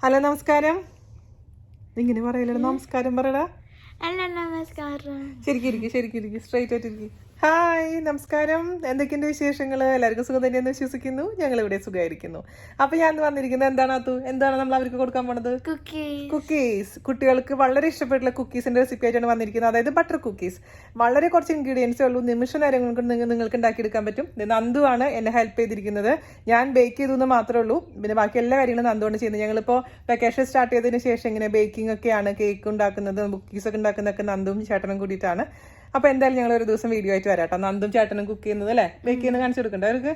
Hello നമസ്കാരം. ഇങ്ങനെ പറയല്ലോ, നമസ്കാരം പറയടാ. ശരിക്കും സ്ട്രൈറ്റ് ആയിട്ടിരിക്കും. ഹായ്, നമസ്കാരം. എന്തൊക്കെയുണ്ട് വിശേഷങ്ങൾ? എല്ലാവർക്കും സുഖം തന്നെയെന്ന് വിശ്വസിക്കുന്നു. ഞങ്ങൾ ഇവിടെ സുഖമായിരിക്കുന്നു. അപ്പൊ ഞാൻ വന്നിരിക്കുന്നത് എന്താണ് നമ്മൾ അവർക്ക് കൊടുക്കാൻ പോണത്? കുക്കീസ്. കുട്ടികൾക്ക് വളരെ ഇഷ്ടപ്പെട്ടുള്ള കുക്കീസിന്റെ റെസിപ്പി ആയിട്ടാണ് വന്നിരിക്കുന്നത്. അതായത് ബട്ടർ കുക്കീസ്. വളരെ കുറച്ച് ഇൻഗ്രീഡിയൻസേ ഉള്ളൂ, നിമിഷ നേരം കൊണ്ട് നിങ്ങൾക്ക് ഉണ്ടാക്കിയെടുക്കാൻ പറ്റും. നന്ദു ആണ് എന്നെ ഹെൽപ്പ് ചെയ്തിരിക്കുന്നത്. ഞാൻ ബേക്ക് ചെയ്തു മാത്രമേ ഉള്ളൂ, പിന്നെ ബാക്കി എല്ലാ കാര്യങ്ങളും നന്ദുകൊണ്ട് ചെയ്യുന്നത്. ഞങ്ങളിപ്പോൾ വെക്കേഷൻ സ്റ്റാർട്ട് ചെയ്തതിന് ശേഷം ഇങ്ങനെ ബേക്കിംഗ് ഒക്കെയാണ്, കേക്ക് ഉണ്ടാക്കുന്നത്, കുക്കീസ് ഒക്കെ ഉണ്ടാക്കുന്നതൊക്കെ നന്ദും ചേട്ടനും കൂടിയിട്ടാണ്. അപ്പൊ എന്തായാലും ഞങ്ങൾ ഒരു ദിവസം വീഡിയോ ആയിട്ട് വരാട്ടോ. നന്ദും ചേട്ടനും കുക്ക് ചെയ്യുന്നത് അല്ലേ, ബേക്ക് ചെയ്യുന്നത് കാണിച്ചു കൊടുക്കണ്ടേ അവർക്ക്?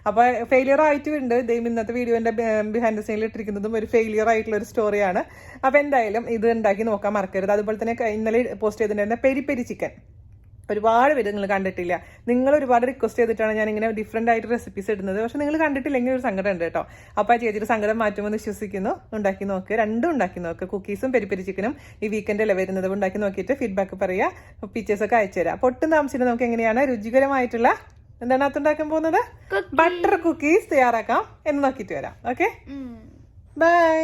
അപ്പൊ ഫെയിലിയർ ആയിട്ടുണ്ട്. ഇന്നത്തെ വീഡിയോന്റെ ബിഹൈൻഡ് ദ സീനിൽ ഇട്ടിരിക്കുന്നതും ഒരു ഫെയിലിയർ ആയിട്ടുള്ള ഒരു സ്റ്റോറിയാണ്. അപ്പൊ എന്തായാലും ഇത് ഉണ്ടാക്കി നോക്കാൻ മറക്കരുത്. അതുപോലെ തന്നെ ഇന്നലെ പോസ്റ്റ് ചെയ്തിട്ടുണ്ടായിരുന്ന പെരി പെരി ചിക്കൻ ഒരുപാട് പേര് നിങ്ങൾ കണ്ടിട്ടില്ല. നിങ്ങൾ ഒരുപാട് റിക്വസ്റ്റ് ചെയ്തിട്ടാണ് ഞാൻ ഇങ്ങനെ ഡിഫറെന്റ് ആയിട്ട് റെസിപ്പീസ് ഇടുന്നത്. പക്ഷെ നിങ്ങൾ കണ്ടിട്ടില്ലെങ്കിൽ ഒരു സങ്കടം ഉണ്ട് കേട്ടോ. അപ്പോൾ ആ ചേച്ചിയുടെ സങ്കടം മാറ്റുമെന്ന് വിശ്വസിക്കുന്നു. ഉണ്ടാക്കി നോക്ക്, രണ്ടും ഉണ്ടാക്കി നോക്ക്. കുക്കീസും പെരി പെരി ചിക്കനും ഈ വീക്കെൻഡിൽ വരുന്നത്. ഉണ്ടാക്കി നോക്കിയിട്ട് ഫീഡ്ബാക്ക് പറയുക, പിക്ചേഴ്സ് ഒക്കെ അയച്ചു തരാം. പൊട്ടും താമസിച്ചിട്ട് നമുക്ക് എങ്ങനെയാണ് രുചികരമായിട്ടുള്ള എന്താണ് അതുണ്ടാക്കാൻ പോകുന്നത്, ബട്ടർ കുക്കീസ് തയ്യാറാക്കാം എന്ന് നോക്കിയിട്ട് വരാം. Okay, bye.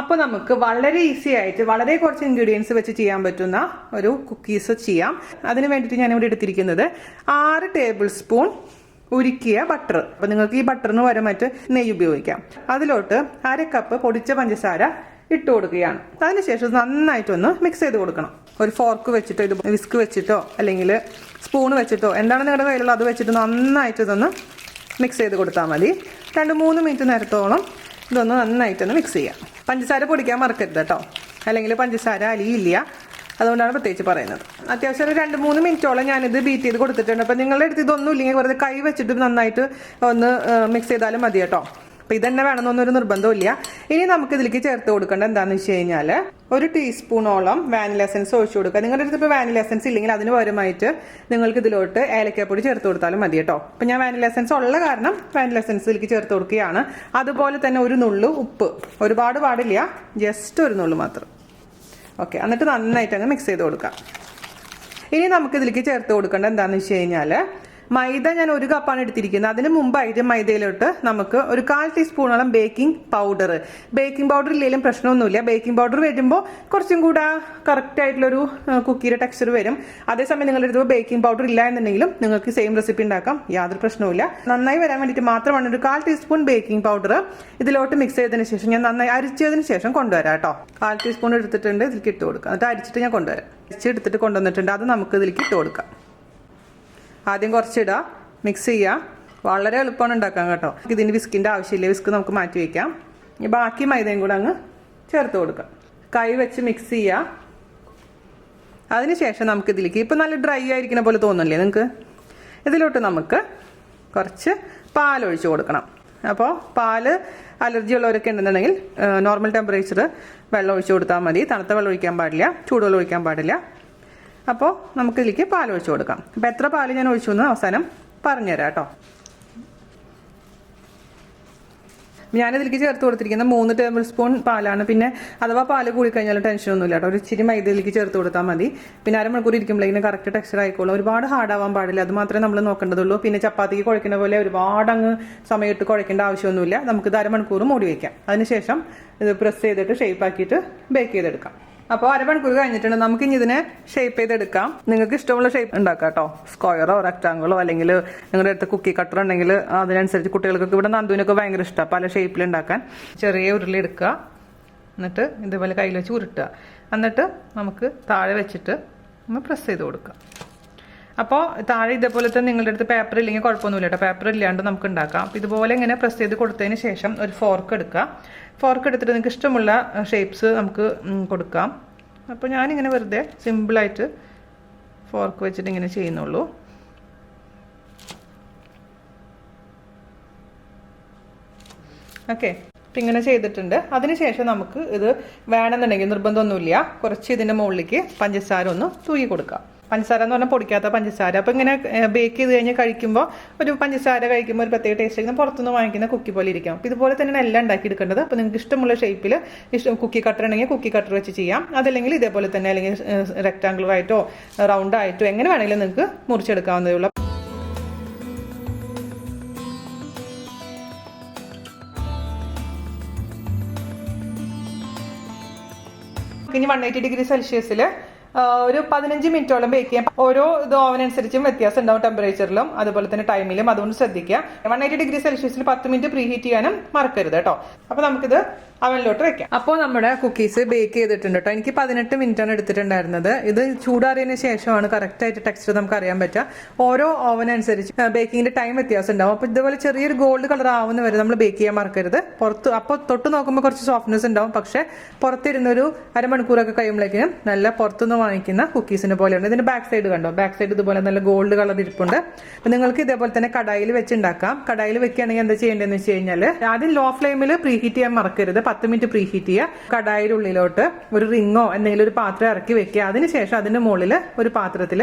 അപ്പൊ നമുക്ക് വളരെ ഈസി ആയിട്ട് വളരെ കുറച്ച് ഇൻഗ്രീഡിയൻസ് വെച്ച് ചെയ്യാൻ പറ്റുന്ന ഒരു കുക്കീസ് ചെയ്യാം. അതിന് വേണ്ടിയിട്ട് ഞാൻ ഇവിടെ എടുത്തിരിക്കുന്നത് 6 ടേബിൾ സ്പൂൺ ഉരുക്കിയ ബട്ടർ. അപ്പൊ നിങ്ങൾക്ക് ഈ ബട്ടറിന് പകരമായിട്ട് നെയ്യ് ഉപയോഗിക്കാം. അതിലോട്ട് 1/2 കപ്പ് പൊടിച്ച പഞ്ചസാര ഇട്ട് കൊടുക്കുകയാണ്. അതിനുശേഷം നന്നായിട്ടൊന്ന് മിക്സ് ചെയ്ത് കൊടുക്കണം. ഒരു ഫോർക്ക് വെച്ചിട്ടോ ഇത് വിസ്ക് വെച്ചിട്ടോ അല്ലെങ്കിൽ സ്പൂൺ വെച്ചിട്ടോ എന്താണ് നിങ്ങളുടെ കയ്യിലുള്ളത് അത് വെച്ചിട്ട് നന്നായിട്ട് ഇതൊന്ന് മിക്സ് ചെയ്ത് കൊടുത്താൽ മതി. 2-3 മിനിറ്റ് നേരത്തോളം ഇതൊന്ന് നന്നായിട്ടൊന്ന് മിക്സ് ചെയ്യാം. പഞ്ചസാര പൊടിക്കാൻ മറക്കരുത് കേട്ടോ, അല്ലെങ്കിൽ പഞ്ചസാര അലിയില്ല. അതുകൊണ്ടാണ് പ്രത്യേകിച്ച് പറയുന്നത്. അത്യാവശ്യം ഒരു 2-3 മിനിറ്റോളം ഞാനിത് ബീറ്റ് ചെയ്ത് കൊടുത്തിട്ടുണ്ട്. അപ്പം നിങ്ങളുടെ അടുത്ത് ഇതൊന്നും ഇല്ലെങ്കിൽ വെറുതെ കൈ വെച്ചിട്ട് നന്നായിട്ട് ഒന്ന് മിക്സ് ചെയ്താലും മതി കേട്ടോ. അപ്പം ഇതന്നെ വേണമെന്നൊന്നൊരു നിർബന്ധമില്ല. ഇനി നമുക്ക് ഇതിലേക്ക് ചേർത്ത് കൊടുക്കേണ്ടത് എന്താണെന്ന് വെച്ച് കഴിഞ്ഞാൽ 1 ടീസ്പൂണോളം വാനില എസൻസ് ഒഴിച്ചു കൊടുക്കുക. നിങ്ങളുടെ അടുത്ത് ഇപ്പോൾ വാനില എസൻസ് ഇല്ലെങ്കിൽ അതിന് പകരമായിട്ട് നിങ്ങൾക്ക് ഇതിലോട്ട് ഏലക്കാപ്പൊടി ചേർത്ത് കൊടുത്താലും മതി കേട്ടോ. അപ്പം ഞാൻ വാനില എസൻസ് ഉള്ള കാരണം വാനില എസൻസ് ഇതിലേക്ക് ചേർത്ത് കൊടുക്കുകയാണ്. അതുപോലെ തന്നെ ഒരു നുള്ളു ഉപ്പ്, ഒരുപാട് പാടില്ല, ജസ്റ്റ് ഒരു നുള്ളു മാത്രം. ഓക്കെ, എന്നിട്ട് നന്നായിട്ട് അങ്ങ് മിക്സ് ചെയ്ത് കൊടുക്കാം. ഇനി നമുക്ക് ഇതിലേക്ക് ചേർത്ത് കൊടുക്കേണ്ടത് എന്താണെന്ന് വെച്ച് കഴിഞ്ഞാൽ മൈദ ഞാൻ 1 കപ്പാണ് എടുത്തിരിക്കുന്നത്. അതിന് മുമ്പായിട്ട് മൈദയിലോട്ട് നമുക്ക് ഒരു 1/4 ടീസ്പൂണോളം ബേക്കിംഗ് പൗഡർ. ബേക്കിംഗ് പൗഡർ ഇല്ലെങ്കിലും പ്രശ്നമൊന്നുമില്ല. ബേക്കിംഗ് പൗഡർ വരുമ്പോൾ കുറച്ചും കൂടെ കറക്റ്റ് ആയിട്ടുള്ളൊരു കുക്കിയുടെ ടെക്സ്ചർ വരും. അതേസമയം നിങ്ങളുടെ അടുത്ത് ബേക്കിംഗ് പൗഡർ ഇല്ല എന്നുണ്ടെങ്കിലും നിങ്ങൾക്ക് സെയിം റെസിപ്പി ഉണ്ടാക്കാം, യാതൊരു പ്രശ്നവുമില്ല. നന്നായി വരാൻ വേണ്ടിയിട്ട് മാത്രമാണ് ഒരു 1/4 ടീസ്പൂൺ ബേക്കിംഗ് പൗഡർ ഇതിലോട്ട് മിക്സ് ചെയ്തതിന് ശേഷം ഞാൻ നന്നായി അരിച്ചതിന് ശേഷം കൊണ്ടുവരാം കേട്ടോ. 1/4 ടീസ്പൂൺ എടുത്തിട്ടുണ്ട്, ഇതിലേക്ക് ഇട്ട് കൊടുക്കാം. എന്നിട്ട് അരിച്ചിട്ട് ഞാൻ കൊണ്ടുവരാം. അരിച്ചെടുത്തിട്ട് കൊണ്ടുവന്നിട്ടുണ്ട്, അത് നമുക്ക് ഇതിലേക്ക് ഇട്ട് കൊടുക്കാം. ആദ്യം കുറച്ചിടുക, മിക്സ് ചെയ്യുക. വളരെ എളുപ്പമാണ് ഉണ്ടാക്കാൻ കേട്ടോ. ഇതിന് വിസ്കിൻ്റെ ആവശ്യമില്ല, വിസ്ക് നമുക്ക് മാറ്റി വയ്ക്കാം. ബാക്കി മൈദയും കൂടെ അങ്ങ് ചേർത്ത് കൊടുക്കാം. കൈ വെച്ച് മിക്സ് ചെയ്യുക. അതിനുശേഷം നമുക്ക് ഇതിലേക്ക് ഇപ്പം നല്ല ഡ്രൈ ആയിരിക്കുന്ന പോലെ തോന്നില്ലേ നിങ്ങൾക്ക്? ഇതിലോട്ട് നമുക്ക് കുറച്ച് പാലൊഴിച്ച് കൊടുക്കണം. അപ്പോൾ പാല് അലർജി ഉള്ളവരൊക്കെ ഉണ്ടെന്നുണ്ടെങ്കിൽ നോർമൽ ടെമ്പറേച്ചർ വെള്ളം ഒഴിച്ച് കൊടുത്താൽ മതി. തണുത്ത വെള്ളം ഒഴിക്കാൻ പാടില്ല, ചൂടുവെള്ളം ഒഴിക്കാൻ പാടില്ല. അപ്പോൾ നമുക്കിതിലേക്ക് പാൽ ഒഴിച്ചു കൊടുക്കാം. അപ്പോൾ എത്ര പാല് ഞാൻ ഒഴിച്ചു എന്ന് അവസാനം പറഞ്ഞുതരാം കേട്ടോ. ഞാനിതിലേക്ക് ചേർത്ത് കൊടുത്തിരിക്കുന്ന 3 ടേബിൾ സ്പൂൺ പാലാണ്. പിന്നെ അഥവാ പാല് കൂടിക്കഴിഞ്ഞാൽ ടെൻഷനൊന്നുമില്ല കേട്ടോ. ഒരു ഇച്ചിരി മൈദയിലേക്ക് ചേർത്ത് കൊടുത്താൽ മതി. പിന്നെ 1/2 മണിക്കൂർ ഇരിക്കുമ്പോഴേക്കും കറക്റ്റ് ടെക്സ്ചർ ആയിക്കോളും. ഒരുപാട് ഹാർഡ് ആവാൻ പാടില്ല, അത് മാത്രമേ നമ്മൾ നോക്കേണ്ടതുള്ളൂ. പിന്നെ ചപ്പാത്തിക്ക് കുഴക്കുന്ന പോലെ ഒരുപാട് അങ്ങ് സമയത്ത് കുഴക്കേണ്ട ആവശ്യമൊന്നുമില്ല. നമുക്കിത് 1/2 മണിക്കൂർ മൂടി വയ്ക്കാം. അതിനുശേഷം ഇത് പ്രസ് ചെയ്തിട്ട് ഷേപ്പ് ആക്കിയിട്ട് ബേക്ക് ചെയ്തെടുക്കാം. അപ്പോൾ 1/2 മണിക്കൂർ കഴിഞ്ഞിട്ടുണ്ട്. നമുക്ക് ഇനി ഇതിനെ ഷേപ്പ് ചെയ്തെടുക്കാം. നിങ്ങൾക്ക് ഇഷ്ടമുള്ള ഷേപ്പ് ഉണ്ടാക്കാം കേട്ടോ. സ്ക്വയറോ റെക്ടാങ്കിളോ അല്ലെങ്കിൽ നിങ്ങളുടെ അടുത്ത് കുക്കി കട്ടർ ഉണ്ടെങ്കിൽ അതിനനുസരിച്ച്. കുട്ടികൾക്കൊക്കെ ഇവിടെ നന്ദുവിനൊക്കെ ഭയങ്കര ഇഷ്ടമാണ് പല ഷേപ്പിൽ ഉണ്ടാക്കാൻ. ചെറിയ ഉരുളി എടുക്കുക, എന്നിട്ട് ഇതേപോലെ കയ്യിൽ വെച്ച് ഉരുട്ടുക. എന്നിട്ട് നമുക്ക് താഴെ വെച്ചിട്ട് ഒന്ന് പ്രസ് ചെയ്ത് കൊടുക്കുക. അപ്പോൾ താഴെ ഇതേപോലെ തന്നെ നിങ്ങളുടെ അടുത്ത് പേപ്പർ ഇല്ലെങ്കിൽ കുഴപ്പമൊന്നുമില്ല കേട്ടോ. പേപ്പർ ഇല്ലാണ്ട് നമുക്ക് ഉണ്ടാക്കാം. അപ്പോൾ ഇതുപോലെ ഇങ്ങനെ പ്രസ് ചെയ്ത് കൊടുത്തതിന് ശേഷം ഒരു ഫോർക്ക് എടുക്കുക. ഫോർക്ക് എടുത്തിട്ട് നിങ്ങൾക്ക് ഇഷ്ടമുള്ള ഷേപ്സ് നമുക്ക് കൊടുക്കാം. അപ്പോൾ ഞാനിങ്ങനെ വെറുതെ സിമ്പിളായിട്ട് ഫോർക്ക് വെച്ചിട്ട് ഇങ്ങനെ ചെയ്യുന്നുള്ളൂ. ഓക്കെ, അപ്പം ഇങ്ങനെ ചെയ്തിട്ടുണ്ട്. അതിനുശേഷം നമുക്ക് ഇത് വേണമെന്നുണ്ടെങ്കിൽ നിർബന്ധമൊന്നുമില്ല, കുറച്ച് ഇതിൻ്റെ മുകളിലേക്ക് പഞ്ചസാര ഒന്ന് തൂക്കി കൊടുക്കാം. പഞ്ചസാര എന്ന് പറഞ്ഞാൽ പൊടിക്കാത്ത പഞ്ചസാര. അപ്പോൾ ഇങ്ങനെ ബേക്ക് ചെയ്ത് കഴിഞ്ഞ് കഴിക്കുമ്പോൾ ഒരു പഞ്ചസാര കഴിക്കുമ്പോൾ ഒരു പ്രത്യേക ടേസ്റ്റ് ആയിരിക്കും. പുറത്തുനിന്ന് വാങ്ങിക്കുന്ന കുക്കി പോലെ ഇരിക്കും. അപ്പോൾ ഇതുപോലെ തന്നെയാണ് എല്ലാം ഉണ്ടാക്കിയെടുക്കേണ്ടത്. അപ്പോൾ നിങ്ങൾക്ക് ഇഷ്ടമുള്ള ഷേപ്പിൽ കുക്കി കട്ടർ ഉണ്ടെങ്കിൽ കുക്കി കട്ടർ വെച്ച് ചെയ്യാം. അതല്ലെങ്കിൽ ഇതേപോലെ തന്നെ, അല്ലെങ്കിൽ റെക്ടാംഗിളർ ആയിട്ടോ റൗണ്ട് ആയിട്ടോ എങ്ങനെ വേണമെങ്കിലും നിങ്ങൾക്ക് മുറിച്ചെടുക്കാവുന്നതേ ഉള്ളൂ. ഇനി 180°C ഒരു 15 മിനിറ്റോളം ബേക്ക് ചെയ്യാം. ഓരോ ഇത് ഓവൻ അനുസരിച്ചും വ്യത്യാസം ഉണ്ടാവും, ടെമ്പറേച്ചറിലും അതുപോലെ തന്നെ ടൈമിലും. അതുകൊണ്ട് ശ്രദ്ധിക്കുക. 180°C 10 മിനിറ്റ് പ്രീ ഹീറ്റ് ചെയ്യാനും മറക്കരുത് കേട്ടോ. അപ്പൊ നമുക്കിത് അവനിലോട്ട് വെക്കാം. അപ്പോൾ നമ്മുടെ കുക്കീസ് ബേക്ക് ചെയ്തിട്ടുണ്ട് കേട്ടോ. എനിക്ക് 18 മിനിറ്റാണ് എടുത്തിട്ടുണ്ടായിരുന്നത്. ഇത് ചൂടാറിയതിന് ശേഷമാണ് കറക്റ്റായിട്ട് ടെക്സ്ചർ നമുക്ക് അറിയാൻ പറ്റുക. ഓരോ ഓവൻ അനുസരിച്ച് ബേക്കിങ്ങിന്റെ ടൈം വ്യത്യാസം ഉണ്ടാവും. അപ്പോൾ ഇതുപോലെ ചെറിയൊരു ഗോൾഡ് കളർ ആവുന്ന വരെ നമ്മൾ ബേക്ക് ചെയ്യാൻ മറക്കരുത്. പുറത്ത് അപ്പോൾ തൊട്ട് നോക്കുമ്പോൾ കുറച്ച് സോഫ്റ്റ്നെസ് ഉണ്ടാവും, പക്ഷെ പുറത്തിരുന്നൊരു അരമണിക്കൂറൊക്കെ കഴിയുമ്പോഴേക്കും നല്ല പുറത്തുനിന്ന് വാങ്ങിക്കുന്ന കുക്കീസിന് പോലെയുണ്ട്. ഇതിന്റെ ബാക്ക് സൈഡ് കണ്ടോ, ബാക്ക് സൈഡ് ഇതുപോലെ നല്ല ഗോൾഡ് കളർ ഇരിപ്പുണ്ട്. അപ്പം നിങ്ങൾക്ക് ഇതേപോലെ തന്നെ കടായിൽ വെച്ചുണ്ടാക്കാം. കടായിൽ വെക്കുകയാണെങ്കിൽ എന്താ ചെയ്യേണ്ടതെന്ന് വെച്ച് കഴിഞ്ഞാൽ ആദ്യം ലോ ഫ്ലെയിമിൽ പ്രീ ഹീറ്റ് ചെയ്യാൻ മറക്കരുത്. 10 മിനിറ്റ് പ്രീ ഹീറ്റ് ചെയ്യുക. കടായിയുടെ ഉള്ളിലോട്ട് ഒരു റിങ്ങോ എന്തെങ്കിലും ഒരു പാത്രം ഇറക്കി വെക്കുക. അതിനുശേഷം അതിന്റെ മുകളിൽ ഒരു പാത്രത്തിൽ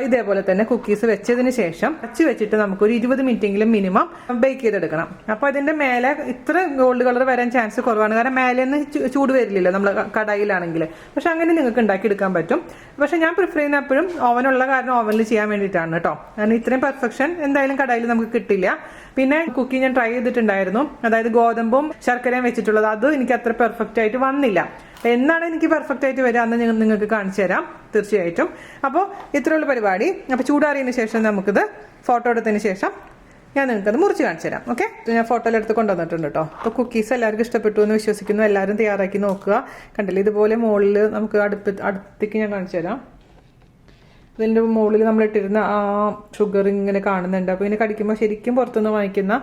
ഇതേപോലെ തന്നെ കുക്കീസ് വെച്ചതിന് ശേഷം അച്ചു വെച്ചിട്ട് നമുക്കൊരു 20 മിനിറ്റെങ്കിലും മിനിമം ബേക്ക് ചെയ്തെടുക്കണം. അപ്പോൾ ഇതിന്റെ മേലെ ഇത്ര ഗോൾഡ് കളർ വരാൻ ചാൻസ് കുറവാണ്, കാരണം മേലെ നിന്ന് ചൂട് വരില്ലല്ലോ നമ്മൾ കടായിലാണെങ്കിൽ. പക്ഷെ അങ്ങനെ നിങ്ങൾക്ക് ഉണ്ടാക്കിയെടുക്കാൻ പറ്റും. പക്ഷെ ഞാൻ പ്രിഫർ ചെയ്യുന്ന എപ്പോഴും ഓവനുള്ള കാരണം ഓവനിൽ ചെയ്യാൻ വേണ്ടിയിട്ടാണ് കേട്ടോ. കാരണം ഇത്രയും പെർഫെക്ഷൻ എന്തായാലും കടായിൽ നമുക്ക് കിട്ടില്ല. പിന്നെ കുക്കി ഞാൻ ട്രൈ ചെയ്തിട്ടുണ്ടായിരുന്നു, അതായത് ഗോതമ്പും ശർക്കരയും വെച്ചിട്ടുള്ളത്. അത് എനിക്ക് അത്ര പെർഫെക്റ്റ് ആയിട്ട് വന്നില്ല. എന്നാണ് എനിക്ക് പെർഫെക്റ്റ് ആയിട്ട് വരിക എന്ന് നിങ്ങൾക്ക് കാണിച്ചു തരാം തീർച്ചയായിട്ടും. അപ്പോൾ ഇത്രയുള്ള പരിപാടി. അപ്പോൾ ചൂടാറിയതിന് ശേഷം നമുക്കിത് ഫോട്ടോ എടുത്തതിന് ശേഷം ഞാൻ നിങ്ങൾക്കത് മുറിച്ച് കാണിച്ചു തരാം. ഓക്കെ, ഞാൻ ഫോട്ടോയിലെടുത്ത് കൊണ്ടുവന്നിട്ടുണ്ട് കേട്ടോ. അപ്പോൾ കുക്കീസ് എല്ലാവർക്കും ഇഷ്ടപ്പെട്ടു എന്ന് വിശ്വസിക്കുന്നു. എല്ലാവരും തയ്യാറാക്കി നോക്കുക. കണ്ടില്ലേ, ഇതുപോലെ മുകളിൽ നമുക്ക് അടുത്തേക്ക് ഞാൻ കാണിച്ചു തരാം. ഇതിൻ്റെ മുകളിൽ നമ്മൾ ഇട്ടിരുന്ന ആ ഷുഗർ ഇങ്ങനെ കാണുന്നുണ്ട്. അപ്പോൾ ഇങ്ങനെ കടിക്കുമ്പോൾ ശരിക്കും പുറത്തുനിന്ന് വാങ്ങിക്കുന്ന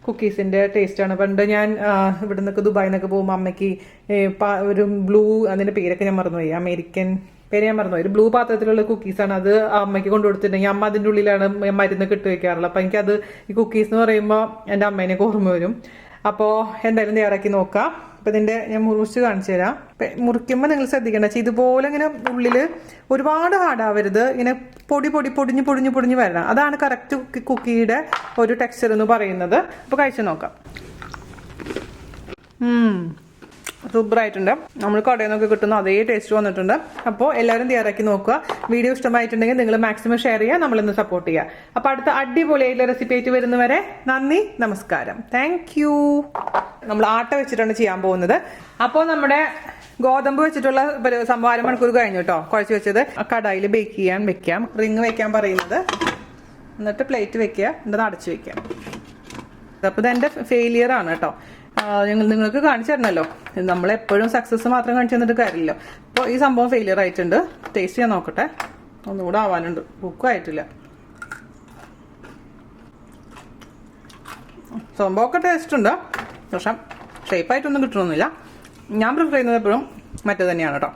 കുക്കീസിൻ്റെ ടേസ്റ്റാണ്. പണ്ട് ഞാൻ ഇവിടെ നിന്നൊക്കെ ദുബായിൽ നിന്നൊക്കെ പോകുമ്പോൾ അമ്മയ്ക്ക് ഒരു ബ്ലൂ, അതിൻ്റെ പേരൊക്കെ ഞാൻ മറന്നുപോയി, അമേരിക്കൻ പേര് ഞാൻ മറന്നുപോയി, ഒരു ബ്ലൂ പാത്രത്തിലുള്ള കുക്കീസാണ്. അത് അമ്മയ്ക്ക് കൊണ്ടുകൊടുത്തിട്ടുണ്ടെങ്കിൽ അമ്മ അതിൻ്റെ ഉള്ളിലാണ് മരുന്നൊക്കെ ഇട്ട് വെക്കാറുള്ളത്. അപ്പോൾ എനിക്കത് ഈ കുക്കീസ് എന്ന് പറയുമ്പോൾ എൻ്റെ അമ്മേനെയൊക്കെ ഓർമ്മ വരും. അപ്പോൾ എന്തായാലും തയ്യാറാക്കി നോക്കാം. അപ്പം ഇതിൻ്റെ ഞാൻ മുറിച്ച് കാണിച്ചു തരാം. മുറിക്കുമ്പോൾ നിങ്ങൾ ശ്രദ്ധിക്കണം, ഇതുപോലെ ഇങ്ങനെ ഉള്ളിൽ ഒരുപാട് ഹാർഡാവരുത്, ഇങ്ങനെ പൊടിഞ്ഞ് വരണം. അതാണ് കറക്റ്റ് കുക്കിയുടെ ഒരു ടെക്സ്ചർ എന്ന് പറയുന്നത്. അപ്പോൾ കഴിച്ചു നോക്കാം. സൂപ്പറായിട്ടുണ്ട്. നമ്മൾ കടയിൽ നിന്നൊക്കെ കിട്ടുന്ന അതേ ടേസ്റ്റ് വന്നിട്ടുണ്ട്. അപ്പോൾ എല്ലാവരും തയ്യാറാക്കി നോക്കുക. വീഡിയോ ഇഷ്ടമായിട്ടുണ്ടെങ്കിൽ നിങ്ങൾ മാക്സിമം ഷെയർ ചെയ്യുക, നമ്മളിന്ന് സപ്പോർട്ട് ചെയ്യുക. അപ്പോൾ അടുത്ത അടിപൊളിയായിട്ടുള്ള റെസിപ്പി ആയിട്ട് വരുന്നവരെ നന്ദി, നമസ്കാരം, താങ്ക് യു. നമ്മൾ ആട്ട വെച്ചിട്ടാണ് ചെയ്യാൻ പോകുന്നത്. അപ്പോൾ നമ്മുടെ ഗോതമ്പ് വെച്ചിട്ടുള്ള സംഭവം 1 മണിക്കൂർ കഴിഞ്ഞു കേട്ടോ, കുഴച്ച് വെച്ചത്. കടായിൽ ബേക്ക് ചെയ്യാൻ വെക്കാം. റിങ് വെക്കാൻ പറയുന്നത്, എന്നിട്ട് പ്ലേറ്റ് വെക്കുക, എന്നിട്ട് അടച്ചു വെക്കാം. അപ്പോൾ ഇതെൻ്റെ ഫെയിലിയർ ആണ് കേട്ടോ. നിങ്ങൾക്ക് കാണിച്ചു തരണമല്ലോ, നമ്മളെപ്പോഴും സക്സസ് മാത്രം കാണിച്ചു തന്നിട്ട് കാര്യമില്ലല്ലോ. അപ്പോൾ ഈ സംഭവം ഫെയിലിയർ ആയിട്ടുണ്ട്. ടേസ്റ്റ് ചെയ്യാൻ നോക്കട്ടെ, ഒന്നുകൂടെ ആവാനുണ്ട്, കുക്കും ആയിട്ടില്ല. സംഭവമൊക്കെ ടേസ്റ്റ് ഉണ്ട്, പക്ഷെ ഷേപ്പായിട്ടൊന്നും കിട്ടണമെന്നില്ല. ഞാൻ പ്രിഫർ ചെയ്യുന്നത് എപ്പോഴും മറ്റേ തന്നെയാണ് കേട്ടോ.